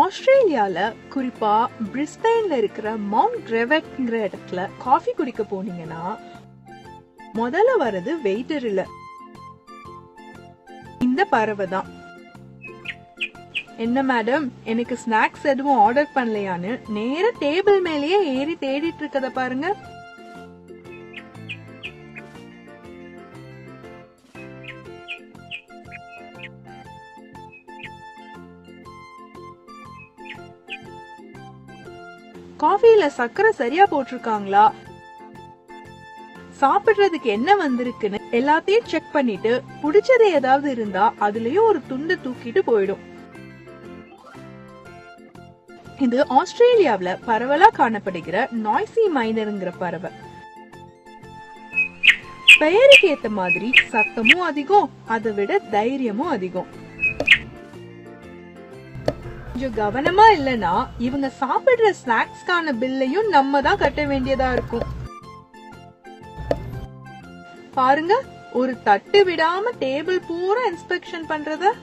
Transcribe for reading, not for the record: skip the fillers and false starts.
ஆஸ்திரேலியால குறிப்பா பிரிஸ்பேன்ல இருக்கிற மவுண்ட் கிரெவெட்ங்கிற இடத்துல காஃபி குடிக்க போனீங்கன்னா முதல்ல வர்றது வெயிட்டர் இல்ல, இந்த பறவை தான். என்ன மேடம், எனக்கு ஸ்நாக்ஸ் எதுவும் ஆர்டர் பண்ணலையான்னு நேர டேபிள் மேலேயே ஏறி தேடிட்டு இருக்கத பாருங்க. காஃபில சக்கரை சரியா போட்டிருக்காங்களா, சாப்பிடுறதுக்கு என்ன வந்திருக்குன்னு எல்லாத்தையும் செக் பண்ணிட்டு பிடிச்சது ஏதாவது இருந்தா அதுலயும் ஒரு துண்டு தூக்கிட்டு போயிடும். இது ஆஸ்திரேலியாவில பரவலா காணப்படுகிற நாய்சி மைனர்ங்கிற பறவை. பெயருக்கு ஏத்த மாதிரி சத்தமும் அதிகம், அதை விட தைரியமும் அதிகம். கொஞ்சம் கவனமா இல்லனா இவங்க சாப்பிடுற ஸ்நாக்ஸ்க்கான பில்லையும் நம்ம தான் கட்ட வேண்டியதா இருக்கும். பாருங்க, ஒரு தட்டு விடாம டேபிள் பூரா இன்ஸ்பெக்ஷன் பண்றத.